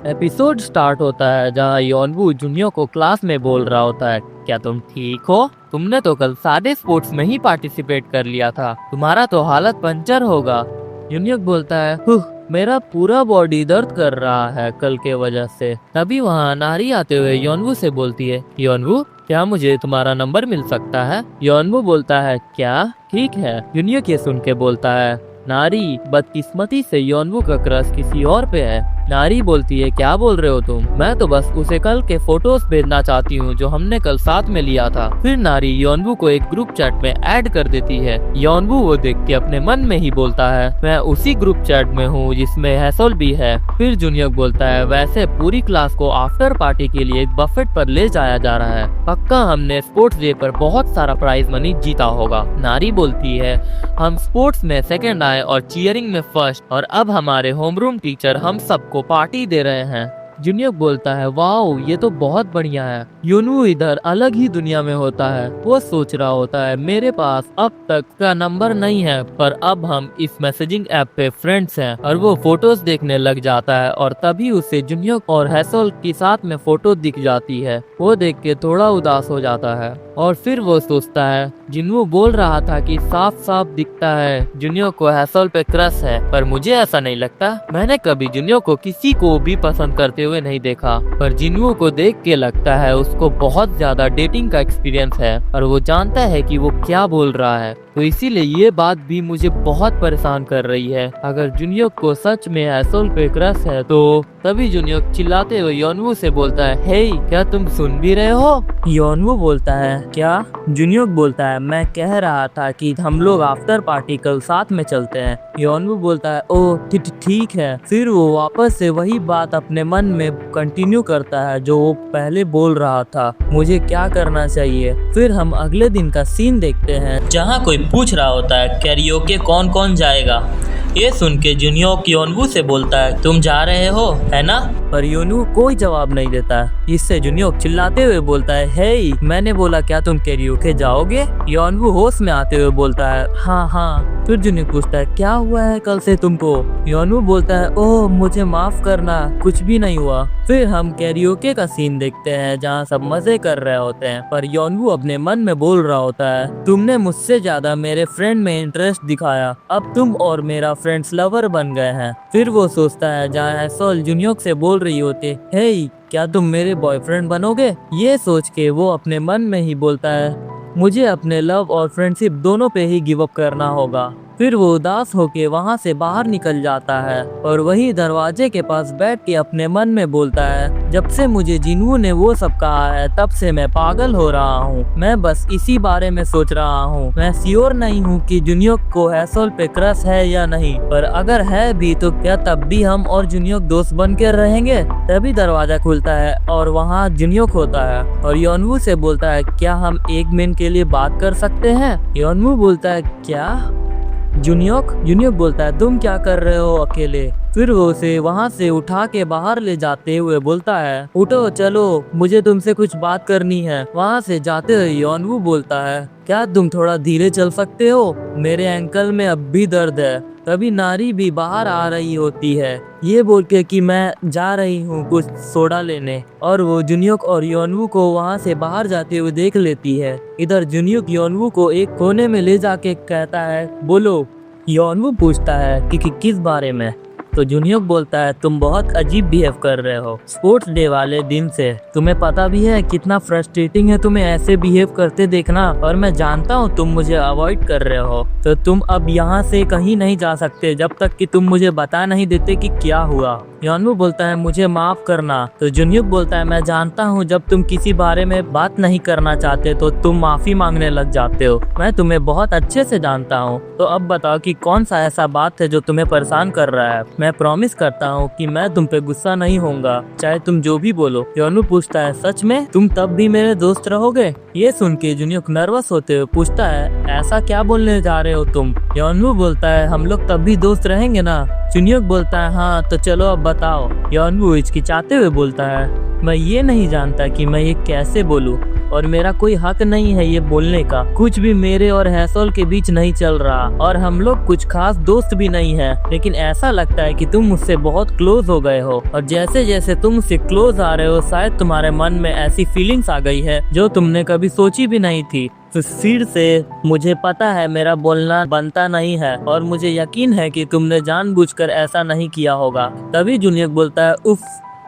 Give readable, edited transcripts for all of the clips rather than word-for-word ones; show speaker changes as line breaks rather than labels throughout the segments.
Episode start होता है जहाँ योनवू जूनियर को क्लास में बोल रहा होता है, क्या तुम ठीक हो? तुमने तो कल सारे स्पोर्ट्स में ही पार्टिसिपेट कर लिया था, तुम्हारा तो हालत पंचर होगा। जूनियर बोलता है, मेरा पूरा बॉडी दर्द कर रहा है कल के वजह से। तभी वहाँ नारी आते हुए योनवू से बोलती है, योनवू क्या मुझे तुम्हारा नंबर मिल सकता है? योनवू बोलता है, क्या ठीक है। जूनियर ये सुन के बोलता है, नारी बदकिस्मती से योनवू का क्रश किसी और पे है। नारी बोलती है, क्या बोल रहे हो तुम? मैं तो बस उसे कल के फोटोज भेजना चाहती हूँ जो हमने कल साथ में लिया था। फिर नारी योनवू को एक ग्रुप चैट में ऐड कर देती है। योनवू वो देख के अपने मन में ही बोलता है, मैं उसी ग्रुप चैट में हूँ जिसमें हैसल भी है। फिर जूनियर बोलता है, वैसे पूरी क्लास को आफ्टर पार्टी के लिए एक बफेट पर ले जाया जा रहा है, पक्का हमने स्पोर्ट्स डे पर बहुत सारा प्राइज मनी जीता होगा। नारी बोलती है, हम स्पोर्ट्स में सेकंड आए और चीयरिंग में फर्स्ट, और अब हमारे होमरूम टीचर हम सबको पार्टी दे रहे हैं। जूनियर बोलता है, वाओ ये तो बहुत बढ़िया है। योनवू इधर अलग ही दुनिया में होता है। वो सोच रहा होता है, मेरे पास अब तक का नंबर नहीं है, पर अब हम इस मैसेजिंग ऐप पे फ्रेंड्स हैं। और वो फोटोज देखने लग जाता है और तभी उसे जूनियर और हैसल के साथ में फोटो दिख जाती है। वो देख के थोड़ा उदास हो जाता है और फिर वो सोचता है, जिन्वू बोल रहा था कि साफ साफ दिखता है जूनियर को हैसल पे क्रश है, पर मुझे ऐसा नहीं लगता। मैंने कभी जूनियर को किसी को भी पसंद करते हुए नहीं देखा, पर जिन्वू को देख के लगता है उसको बहुत ज्यादा डेटिंग का एक्सपीरियंस है और वो जानता है कि वो क्या बोल रहा है। तो इसीलिए ये बात भी मुझे बहुत परेशान कर रही है। अगर जूनियर को सच में हैसल पे क्रश है तो। तभी जूनियर चिल्लाते हुए योनवू से बोलता है, हे क्या तुम सुन भी रहे हो? योनवू बोलता है, क्या? जूनियर बोलता है, मैं कह रहा था कि हम लोग आफ्टर पार्टी कल साथ में चलते हैं। योनवू बोलता है, ओ ठीक है। फिर वो वापस से वही बात अपने मन में कंटिन्यू करता है जो वो पहले बोल रहा था, मुझे क्या करना चाहिए। फिर हम अगले दिन का सीन देखते हैं जहाँ कोई पूछ रहा होता है, कैरियोके कौन कौन जाएगा? ये सुन के जूनियर योनवू से बोलता है, तुम जा रहे हो है ना? पर योनवू कोई जवाब नहीं देता। इससे जूनियर चिल्लाते हुए बोलता है, हे मैंने बोला क्या तुम कैरियोके जाओगे? योनवू होश में आते हुए बोलता है, हाँ। फिर जूनियर पूछता है, क्या हुआ है कल से तुमको? योनवू बोलता है, ओह मुझे माफ करना, कुछ भी नहीं हुआ। फिर हम कैरियोके का सीन देखते हैं जहाँ सब मजे कर रहे होते हैं, पर योनवू अपने मन में बोल रहा होता है, तुमने मुझसे ज्यादा मेरे फ्रेंड में इंटरेस्ट दिखाया, अब तुम और मेरा फ्रेंड्स लवर बन गए हैं। फिर वो सोचता है जहाँ हैसल जूनियर से बोल रही होती है, हे क्या तुम मेरे बॉयफ्रेंड बनोगे? ये सोच के वो अपने मन में ही बोलता है, मुझे अपने लव और फ्रेंडशिप दोनों पे ही गिव अप करना होगा। फिर वो उदास होके वहाँ से बाहर निकल जाता है और वही दरवाजे के पास बैठ के अपने मन में बोलता है, जब से मुझे जिन्वू ने वो सब कहा है तब से मैं पागल हो रहा हूँ। मैं बस इसी बारे में सोच रहा हूँ। मैं श्योर नहीं हूँ कि जूनियर को हैसल पे क्रश है या नहीं, पर अगर है भी तो क्या तब भी हम और जूनियर दोस्त बन के रहेंगे? तभी दरवाजा खुलता है और वहाँ जूनियर होता है और योनवू से बोलता है, क्या हम एक मिनट के लिए बात कर सकते हैं? योनवू बोलता है, क्या? जूनियर बोलता है, तुम क्या कर रहे हो अकेले? फिर वो उसे वहाँ से उठा के बाहर ले जाते हुए बोलता है, उठो चलो मुझे तुमसे कुछ बात करनी है। वहाँ से जाते हुए योनवू बोलता है, क्या तुम थोड़ा धीरे चल सकते हो? मेरे एंकल में अब भी दर्द है। तभी नारी भी बाहर आ रही होती है, ये बोल के कि मैं जा रही हूँ कुछ सोडा लेने, और वो जूनियर और योनवू को वहाँ से बाहर जाते हुए देख लेती है। इधर जूनियर योनवू को एक कोने में ले जाके कहता है, बोलो। योनवू पूछता है कि किस बारे में? तो जूनियर बोलता है, तुम बहुत अजीब बिहेव कर रहे हो स्पोर्ट्स डे वाले दिन से। तुम्हें पता भी है कितना फ्रस्ट्रेटिंग है तुम्हें ऐसे बिहेव करते देखना, और मैं जानता हूँ तुम मुझे अवॉइड कर रहे हो। तो तुम अब यहाँ से कहीं नहीं जा सकते जब तक कि तुम मुझे बता नहीं देते कि क्या हुआ। योनवू बोलता है, मुझे माफ करना। तो जूनियर बोलता है, मैं जानता हूँ जब तुम किसी बारे में बात नहीं करना चाहते तो तुम माफी मांगने लग जाते हो। मैं तुम्हें बहुत अच्छे से जानता हूँ, तो अब बताओ कि कौन सा ऐसा बात है जो तुम्हें परेशान कर रहा है। मैं प्रॉमिस करता हूँ कि मैं तुम पे गुस्सा नहीं होऊंगा, चाहे तुम जो भी बोलो। योनवू पूछता है, सच में तुम तब भी मेरे दोस्त रहोगे? ये सुन के जूनियर नर्वस होते हुए पूछता है, ऐसा क्या बोलने जा रहे हो तुम? योनवू बोलता है, हम लोग तब भी दोस्त रहेंगे ना? जूनियर बोलता है, हाँ तो चलो अब बताओ। योनवू हिचकिचाते हुए बोलता है, मैं ये नहीं जानता कि मैं ये कैसे बोलूं, और मेरा कोई हक नहीं है ये बोलने का। कुछ भी मेरे और हैसोल के बीच नहीं चल रहा, और हम लोग कुछ खास दोस्त भी नहीं है, लेकिन ऐसा लगता है कि तुम मुझसे बहुत क्लोज हो गए हो, और जैसे जैसे तुम मुझसे क्लोज आ रहे हो शायद तुम्हारे मन में ऐसी फीलिंग्स आ गई है जो तुमने कभी सोची भी नहीं थी। तो फिर से मुझे पता है मेरा बोलना बनता नहीं है, और मुझे यकीन है कि तुमने जानबूझकर ऐसा नहीं किया होगा। तभी जूनियर बोलता है, उफ,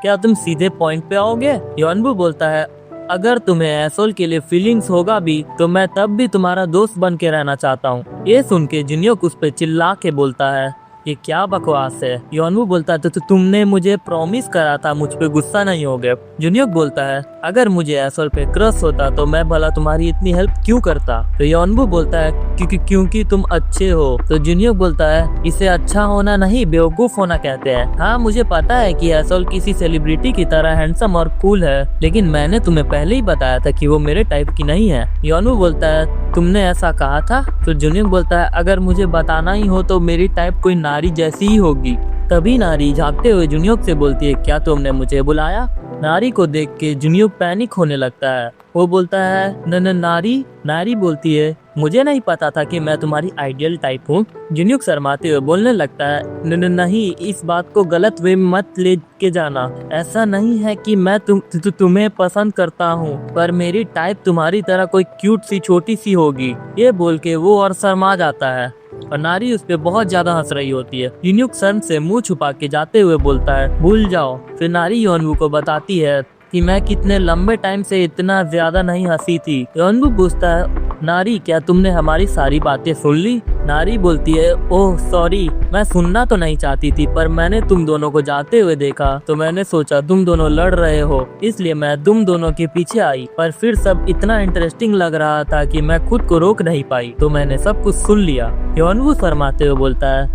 क्या तुम सीधे पॉइंट पे आओगे? योनबू बोलता है, अगर तुम्हें एसोल के लिए फीलिंग्स होगा भी तो मैं तब भी तुम्हारा दोस्त बन के रहना चाहता हूँ। ये सुन के जूनियर उस पे चिल्ला के बोलता है, ये क्या बकवास है? योनबू बोलता है, तो तुमने मुझे प्रॉमिस करा था मुझ पे गुस्सा नहीं होगे। जूनियर बोलता है, अगर मुझे एसोल पे क्रश होता तो मैं भला तुम्हारी इतनी हेल्प क्यों करता? तो योनबू बोलता है, क्योंकि तुम अच्छे हो। तो जूनियर बोलता है, इसे अच्छा होना नहीं बेवकूफ होना कहते हैं। हाँ, मुझे पता है कि एसोल किसी सेलिब्रिटी की तरह हैंडसम और कूल है, लेकिन मैंने तुम्हें पहले ही बताया था कि वो मेरे टाइप की नहीं है। योनबू बोलता है, तुमने ऐसा कहा था? तो जूनियर बोलता है, अगर मुझे बताना ही हो तो मेरी टाइप कोई नारी जैसी ही होगी। तभी नारी झांकते हुए जूनियर से बोलती है, क्या तुमने मुझे बुलाया? नारी को देख के जूनियर पैनिक होने लगता है। वो बोलता है, न नारी। नारी बोलती है, मुझे नहीं पता था कि मैं तुम्हारी आइडियल टाइप हूँ। जूनियर शर्माते हुए बोलने लगता है, नहीं, इस बात को गलत वे मत ले के जाना। ऐसा नहीं है कि मैं तुम्हें पसंद करता हूँ, पर मेरी टाइप तुम्हारी तरह कोई क्यूट सी छोटी सी होगी। ये बोल के वो और शर्मा जाता है, और नारी उस पे बहुत ज्यादा हंस रही होती है। यूनिक शर्म से मुंह छुपा के जाते हुए बोलता है, भूल जाओ। फिर नारी योनबू को बताती है कि मैं कितने लंबे टाइम से इतना ज्यादा नहीं हंसी थी। योनबू पूछता है, नारी, क्या तुमने हमारी सारी बातें सुन ली? नारी बोलती है, ओह सॉरी, मैं सुनना तो नहीं चाहती थी, पर मैंने तुम दोनों को जाते हुए देखा तो मैंने सोचा तुम दोनों लड़ रहे हो, इसलिए मैं तुम दोनों के पीछे आई। पर फिर सब इतना इंटरेस्टिंग लग रहा था कि मैं खुद को रोक नहीं पाई, तो मैंने सब कुछ सुन लिया। योनबू शर्माते हुए बोलता है,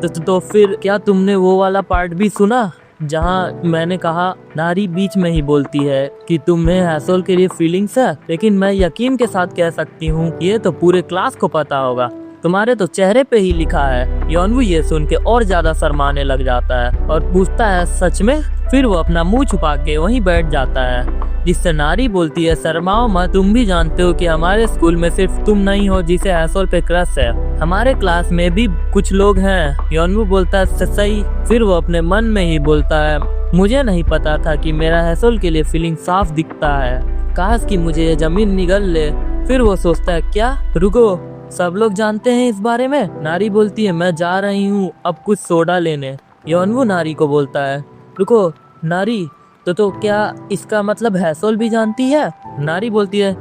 तो फिर क्या तुमने वो वाला पार्ट भी सुना जहाँ मैंने कहा? नारी बीच में ही बोलती है कि तुम्हें हैसोल के लिए फीलिंग्स है, लेकिन मैं यकीन के साथ कह सकती हूँ ये तो पूरे क्लास को पता होगा, तुम्हारे तो चेहरे पे ही लिखा है। योनबू ये सुन के और ज्यादा शर्माने लग जाता है और पूछता है, सच में? फिर वो अपना मुंह छुपा के वहीं बैठ जाता है, जिससे नारी बोलती है, शर्माओ मत, तुम भी जानते हो कि हमारे स्कूल में सिर्फ तुम नहीं हो जिसे हैसोल पे क्रश है, हमारे क्लास में भी कुछ लोग हैं। योनबू बोलता है, सही। फिर वो अपने मन में ही बोलता है, मुझे नहीं पता था कि मेरा हैसोल के लिए फीलिंग साफ दिखता है, काश कि मुझे ये जमीन निगल ले। फिर वो सोचता है, क्या रुको, सब लोग जानते हैं इस बारे में? नारी बोलती है, मैं जा रही हूँ अब कुछ सोडा लेने। योनबू नारी को बोलता है, रुको नारी, तो क्या इसका मतलब हैसोल भी जानती है? नारी बोलती है,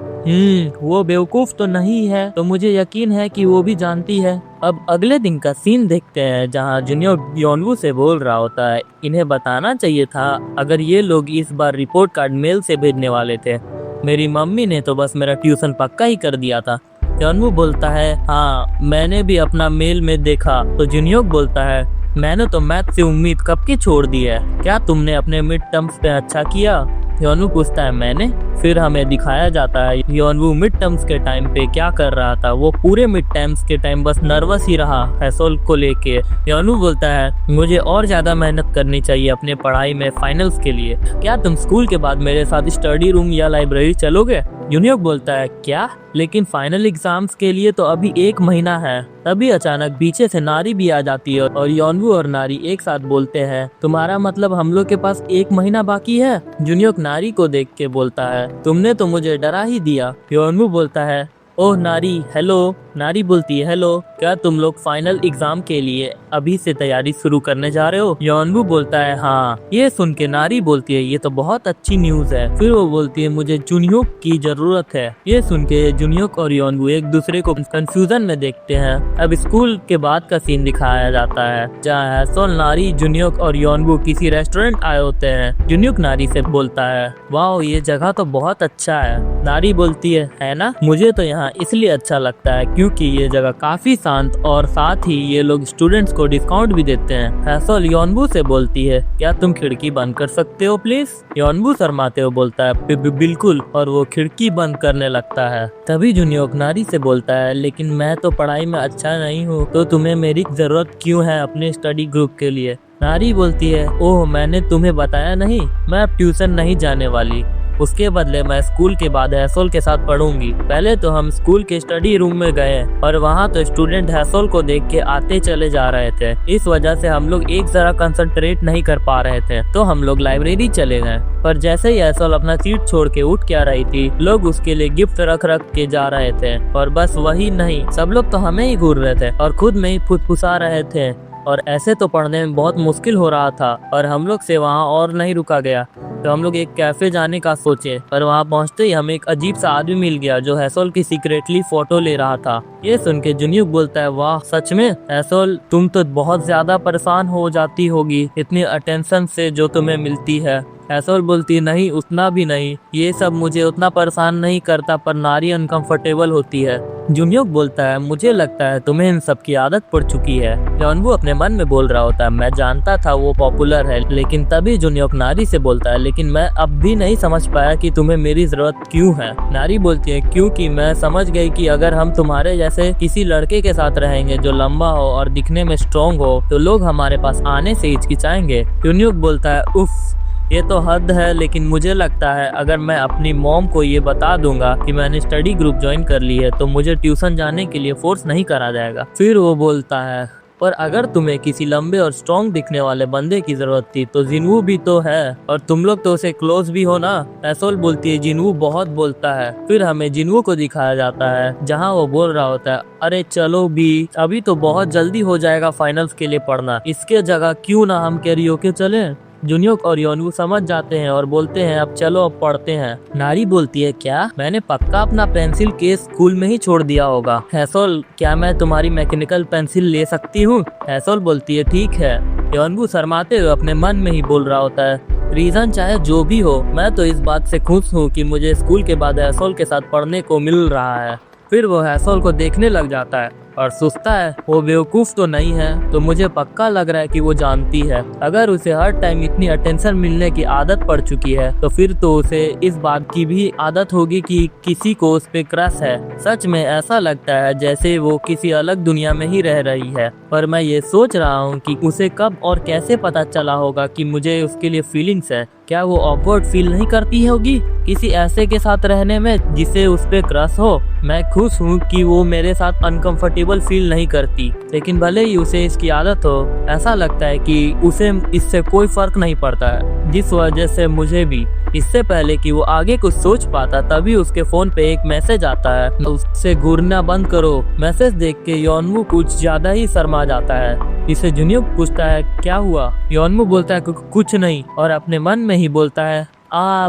वो बेवकूफ तो नहीं है, तो मुझे यकीन है कि वो भी जानती है। अब अगले दिन का सीन देखते हैं, जहाँ जूनियर योनबू से बोल रहा होता है, इन्हें बताना चाहिए था अगर ये लोग इस बार रिपोर्ट कार्ड मेल से भेजने वाले थे, मेरी मम्मी ने तो बस मेरा ट्यूशन पक्का ही कर दिया था। योनबू बोलता है, हाँ मैंने भी अपना मेल में देखा। तो जूनियर बोलता है, मैंने तो मैथ से उम्मीद कब की छोड़ दी है, क्या तुमने अपने मिड टर्म्स पे अच्छा किया? योनबू पूछता है, मैंने? फिर हमें दिखाया जाता है योनबू मिड टर्म्स के टाइम पे क्या कर रहा था। वो पूरे मिड टर्म्स के टाइम बस नर्वस ही रहा हैसोल को लेके। योनबू बोलता है, मुझे और ज्यादा मेहनत करनी चाहिए अपने पढ़ाई में फाइनल्स के लिए, क्या तुम स्कूल के बाद मेरे साथ स्टडी रूम या लाइब्रेरी चलोगे? जूनियर बोलता है, क्या? लेकिन फाइनल एग्जाम्स के लिए तो अभी 1 महीना है। तभी अचानक पीछे से नारी भी आ जाती है और योनबू और नारी एक साथ बोलते हैं, तुम्हारा मतलब हम लोग के पास 1 महीना बाकी है? जूनियर नारी को देख के बोलता है, तुमने तो मुझे डरा ही दिया। योनबू बोलता है, ओह नारी, हेलो। नारी बोलती है, हेलो, क्या तुम लोग फाइनल एग्जाम के लिए अभी से तैयारी शुरू करने जा रहे हो? योनबू बोलता है, हाँ। ये सुन के नारी बोलती है, ये तो बहुत अच्छी न्यूज है। फिर वो बोलती है, मुझे जूनियर की जरूरत है। ये सुन के जूनियर और योनबू एक दूसरे को कंफ्यूजन में देखते हैं। अब स्कूल के बाद का सीन दिखाया जाता है, जहाँ हैसोल, नारी, जूनियर और योनबू किसी रेस्टोरेंट आए होते हैं। जूनियर नारी से बोलता है, वाह ये जगह तो बहुत अच्छा है। नारी बोलती है ना? मुझे तो यहाँ इसलिए अच्छा लगता है क्योंकि ये जगह काफी शांत और साथ ही ये लोग स्टूडेंट्स को डिस्काउंट भी देते हैं। हैसोल योनबू से बोलती है, क्या तुम खिड़की बंद कर सकते हो प्लीज? योनबू शर्माते हुए बोलता है, बिल्कुल, और वो खिड़की बंद करने लगता है। तभी जूनियर नारी से बोलता है, लेकिन मैं तो पढ़ाई में अच्छा नहीं हूँ, तो तुम्हें मेरी जरूरत क्यों है अपने स्टडी ग्रुप के लिए? नारी बोलती है, ओह मैंने तुम्हें बताया नहीं, मैं अब ट्यूशन नहीं जाने वाली। उसके बदले मैं स्कूल के बाद हैसोल के साथ पढ़ूंगी। पहले तो हम स्कूल के स्टडी रूम में गए और वहाँ तो स्टूडेंट हैसोल को देख के आते चले जा रहे थे। इस वजह से हम लोग एक जरा कंसंट्रेट नहीं कर पा रहे थे, तो हम लोग लाइब्रेरी चले गए। पर जैसे ही हैसोल अपना सीट छोड़ के उठ के आ रही थी, लोग उसके लिए गिफ्ट रख रख के जा रहे थे। और बस वही नहीं, सब लोग तो हमें ही घूर रहे थे और खुद में ही फुसफुसा रहे थे। और ऐसे तो पढ़ने में बहुत मुश्किल हो रहा था और हम लोग से वहाँ और नहीं रुका गया, तो हम लोग एक कैफे जाने का सोचे। पर वहाँ पहुँचते ही हमें एक अजीब सा आदमी मिल गया जो हैसोल की सीक्रेटली फोटो ले रहा था। ये सुन के जुन्यूक बोलता है, वाह सच में हैसोल, तुम तो बहुत ज्यादा परेशान हो जाती होगी इतनी अटेंशन से जो तुम्हें मिलती है। हैसोल बोलती, नहीं उतना भी नहीं, ये सब मुझे उतना परेशान नहीं करता, पर नारी अनकंफर्टेबल होती है। जुन्यूक बोलता है, मुझे लगता है तुम्हें इन सब की आदत पड़ चुकी है। यॉनवू अपने मन में बोल रहा होता है, मैं जानता था वो पॉपुलर है, लेकिन तभी जुन्यूक नारी से बोलता है, लेकिन मैं अब भी नहीं समझ पाया कि तुम्हें मेरी जरूरत क्यों है। नारी बोलती है, क्योंकि मैं समझ गई कि अगर हम तुम्हारे जैसे किसी लड़के के साथ रहेंगे जो लंबा हो और दिखने में स्ट्रॉन्ग हो, तो लोग हमारे पास आने से हिचकिचाएंगे। जुन्यूक बोलता है, उफ ये तो हद है, लेकिन मुझे लगता है अगर मैं अपनी मॉम को ये बता दूंगा कि मैंने स्टडी ग्रुप ज्वाइन कर ली है, तो मुझे ट्यूशन जाने के लिए फोर्स नहीं करा जाएगा। फिर वो बोलता है, पर अगर तुम्हें किसी लंबे और स्ट्रॉन्ग दिखने वाले बंदे की जरूरत थी तो जिनवू भी तो है और तुम लोग तो उसे क्लोज भी हो ना। हैसोल बोलती है, जिनवू बहुत बोलता है। फिर हमें जिनवू को दिखाया जाता है जहां वो बोल रहा होता है, अरे चलो भी, अभी तो बहुत जल्दी हो जाएगा फाइनल्स के लिए पढ़ना, इसके जगह क्यों ना हम कैरियोके चले। जुन्यूक और योनवू समझ जाते हैं और बोलते हैं, अब चलो अब पढ़ते हैं। नारी बोलती है, क्या मैंने पक्का अपना पेंसिल केस स्कूल में ही छोड़ दिया होगा। हैसोल, क्या मैं तुम्हारी मैकेनिकल पेंसिल ले सकती हूँ। हैसोल बोलती है, ठीक है। योनवू शर्माते हुए अपने मन में ही बोल रहा होता है, रीजन चाहे जो भी हो, मैं तो इस बात से खुश हूँ कि मुझे स्कूल के बाद हैसोल के साथ पढ़ने को मिल रहा है। फिर वो हैसोल को देखने लग जाता है और सोचता है, वो बेवकूफ तो नहीं है, तो मुझे पक्का लग रहा है कि वो जानती है। अगर उसे हर टाइम इतनी अटेंशन मिलने की आदत पड़ चुकी है, तो फिर तो उसे इस बात की भी आदत होगी कि किसी को उस पे क्रश है। सच में ऐसा लगता है जैसे वो किसी अलग दुनिया में ही रह रही है। पर मैं ये सोच रहा हूँ कि उसे कब और कैसे पता चला होगा कि मुझे उसके लिए फीलिंग्स है। क्या वो ऑकवर्ड फील नहीं करती होगी किसी ऐसे के साथ रहने में जिसे उस पे क्रश हो। मैं खुश हूँ कि वो मेरे साथ अनकंफर्टेबल फील नहीं करती, लेकिन भले ही उसे इसकी आदत हो, ऐसा लगता है कि उसे इससे कोई फर्क नहीं पड़ता है, जिस वजह से मुझे भी। इससे पहले कि वो आगे कुछ सोच पाता, तभी उसके फोन पे एक मैसेज आता है, उससे घूरना बंद करो। मैसेज देख के योनवू कुछ ज्यादा ही शर्मा जाता है। इसे जुन्यूक पूछता है, क्या हुआ। योनवू बोलता है, कुछ नहीं, और अपने मन में ही बोलता है,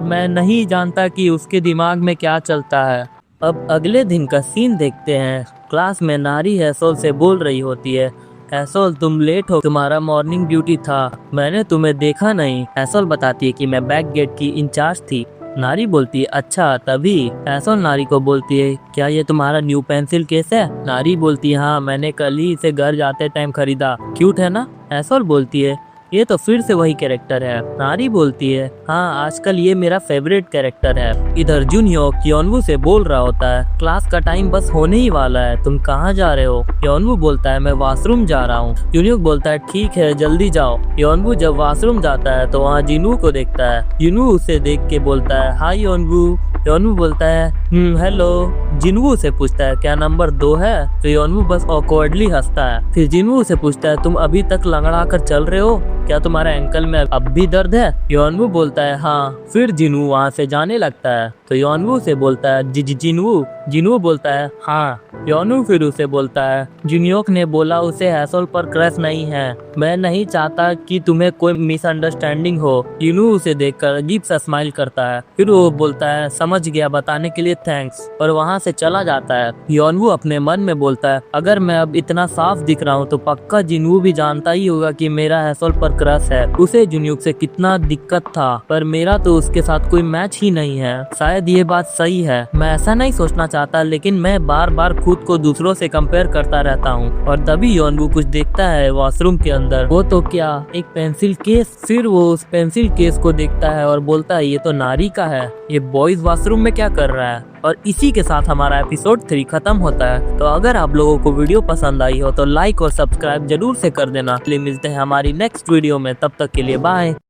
मैं नहीं जानता कि उसके दिमाग में क्या चलता है। अब अगले दिन का सीन देखते हैं। क्लास में नारी हैसोल से बोल रही होती है, हैसोल तुम लेट हो, तुम्हारा मॉर्निंग ड्यूटी था, मैंने तुम्हें देखा नहीं। हैसोल बताती है कि मैं बैक गेट की इंचार्ज थी। नारी बोलती है, अच्छा तभी। हैसोल नारी को बोलती है, क्या ये तुम्हारा न्यू पेंसिल केस है। नारी बोलती है, हाँ मैंने कल ही इसे घर जाते टाइम खरीदा, क्यूट है ना। हैसोल बोलती है, ये तो फिर से वही कैरेक्टर है। नारी बोलती है, हाँ आजकल ये मेरा फेवरेट कैरेक्टर है। इधर जुन्यूक योनवू से बोल रहा होता है, क्लास का टाइम बस होने ही वाला है, तुम कहाँ जा रहे हो। योनवू बोलता है, मैं वॉशरूम जा रहा हूँ। जुन्यूक बोलता है, ठीक है जल्दी जाओ। योनवू जब वॉशरूम जाता है तो वहाँ जिनवू को देखता है। जिनवू उसे देख के बोलता है, हाय योनवू। योनवू बोलता है, हेलो। जिनवू से पूछता है, क्या नंबर 2 है। तो योनवू बस ऑकवर्डली हंसता है। फिर जिनवू से पूछता है, तुम अभी तक लंगड़ा कर चल रहे हो, क्या तुम्हारे एंकल में अब भी दर्द है। योनवू बोलता है, हाँ। फिर जिनवू वहाँ से जाने लगता है तो योनवू से बोलता है, जिनवू। जिनवू बोलता है, हाँ। योनवू फिर उसे बोलता है, जुन्यूक ने बोला उसे हैसोल पर क्रश नहीं है, मैं नहीं चाहता कि तुम्हें कोई मिसअंडरस्टैंडिंग हो। जिनवू उसे देखकर अजीब सा स्माइल करता है। फिर वो बोलता है, समझ गया, बताने के लिए थैंक्स, और वहाँ से चला जाता है। योनवू अपने मन में बोलता है, अगर मैं अब इतना साफ दिख रहा हूँ तो पक्का जिनवू भी जानता ही होगा कि मेरा हैसोल पर क्रश है। उसे जुन्यूक से कितना दिक्कत था, पर मेरा तो उसके साथ कोई मैच ही नहीं है। शायद ये बात सही है, मैं ऐसा नहीं सोचना चाहता, लेकिन मैं बार बार खुद को दूसरों से कंपेयर करता रहता हूँ। और तभी योनवू कुछ देखता है वॉशरूम के अंदर। वो तो क्या, एक पेंसिल केस। फिर वो उस पेंसिल केस को देखता है और बोलता है, ये तो नारी का है, ये बॉयज वॉशरूम में क्या कर रहा है।
और इसी के साथ हमारा एपिसोड 3 खत्म होता है। तो अगर आप लोगों को वीडियो पसंद आई हो तो लाइक और सब्सक्राइब जरूर से कर देना। मिलते हैं हमारी नेक्स्ट वीडियो में, तब तक के लिए बाय।